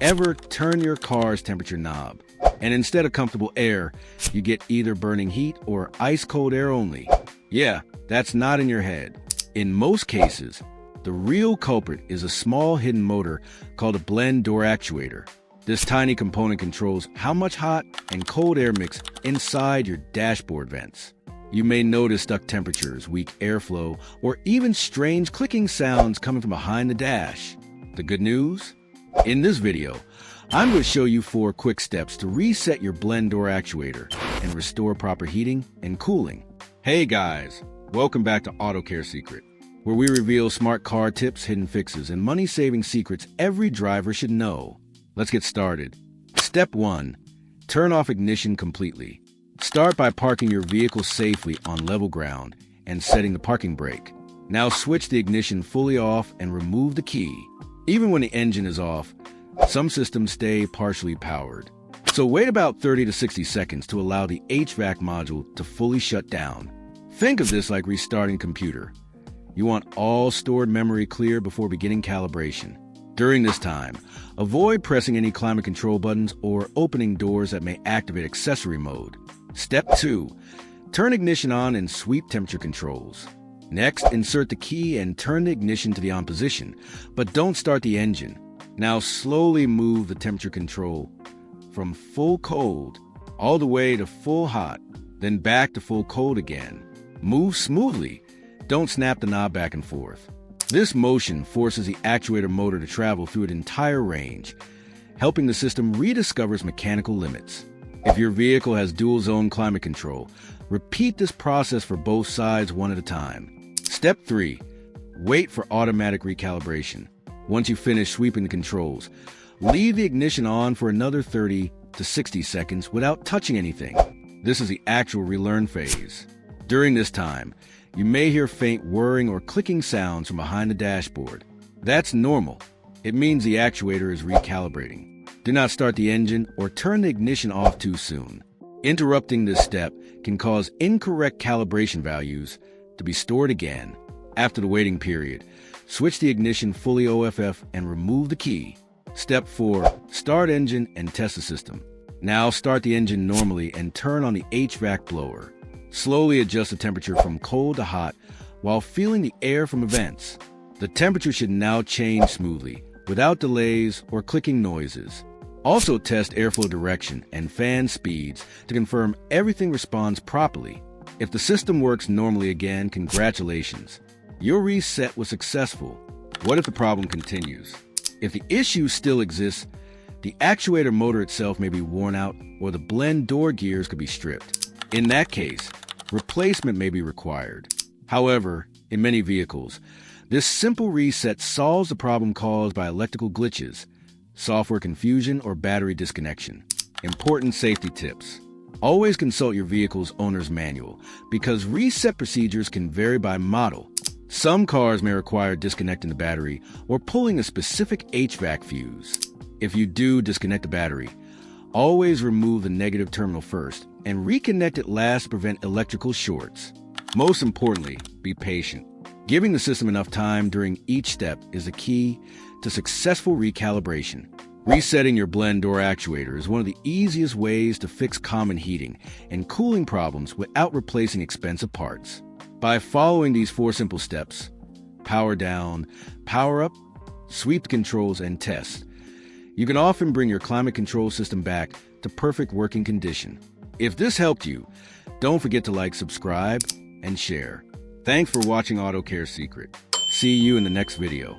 Ever turn your car's temperature knob, and instead of comfortable air, you get either burning heat or ice-cold air only? Yeah, that's not in your head. In most cases, the real culprit is a small hidden motor called a blend door actuator. This tiny component controls how much hot and cold air mix inside your dashboard vents. You may notice stuck temperatures, weak airflow, or even strange clicking sounds coming from behind the dash. The good news? In this video, I'm going to show you 4 quick steps to reset your blend door actuator and restore proper heating and cooling. Hey guys, welcome back to Auto Care Secret, where we reveal smart car tips, hidden fixes, and money-saving secrets every driver should know. Let's get started. Step 1. Turn off ignition completely. Start by parking your vehicle safely on level ground and setting the parking brake. Now switch the ignition fully off and remove the key. Even when the engine is off, some systems stay partially powered. So wait about 30 to 60 seconds to allow the HVAC module to fully shut down. Think of this like restarting a computer. You want all stored memory clear before beginning calibration. During this time, avoid pressing any climate control buttons or opening doors that may activate accessory mode. Step 2. Turn ignition on and sweep temperature controls. Next, insert the key and turn the ignition to the on position, but don't start the engine. Now slowly move the temperature control from full cold all the way to full hot, then back to full cold again. Move smoothly. Don't snap the knob back and forth. This motion forces the actuator motor to travel through its entire range, helping the system rediscover its mechanical limits. If your vehicle has dual-zone climate control, repeat this process for both sides one at a time. Step 3. Wait for automatic recalibration. Once you finish sweeping the controls, leave the ignition on for another 30 to 60 seconds without touching anything. This is the actual relearn phase. During this time, you may hear faint whirring or clicking sounds from behind the dashboard. That's normal. It means the actuator is recalibrating. Do not start the engine or turn the ignition off too soon. Interrupting this step can cause incorrect calibration values to be stored again. After the waiting period, switch the ignition fully OFF and remove the key. Step 4. Start engine and test the system. Now start the engine normally and turn on the HVAC blower. Slowly adjust the temperature from cold to hot while feeling the air from the vents. The temperature should now change smoothly, without delays or clicking noises. Also test airflow direction and fan speeds to confirm everything responds properly. If the system works normally again, congratulations. Your reset was successful. What if the problem continues? If the issue still exists, the actuator motor itself may be worn out or the blend door gears could be stripped. In that case, replacement may be required. However, in many vehicles, this simple reset solves the problem caused by electrical glitches, software confusion, or battery disconnection. Important safety tips. Always consult your vehicle's owner's manual because reset procedures can vary by model. Some cars may require disconnecting the battery or pulling a specific HVAC fuse. If you do disconnect the battery, always remove the negative terminal first and reconnect it last to prevent electrical shorts. Most importantly, be patient. Giving the system enough time during each step is the key to successful recalibration. Resetting your blend door actuator is one of the easiest ways to fix common heating and cooling problems without replacing expensive parts. By following these 4 simple steps, power down, power up, sweep the controls, and test, you can often bring your climate control system back to perfect working condition. If this helped you, don't forget to like, subscribe, and share. Thanks for watching Auto Care Secret. See you in the next video.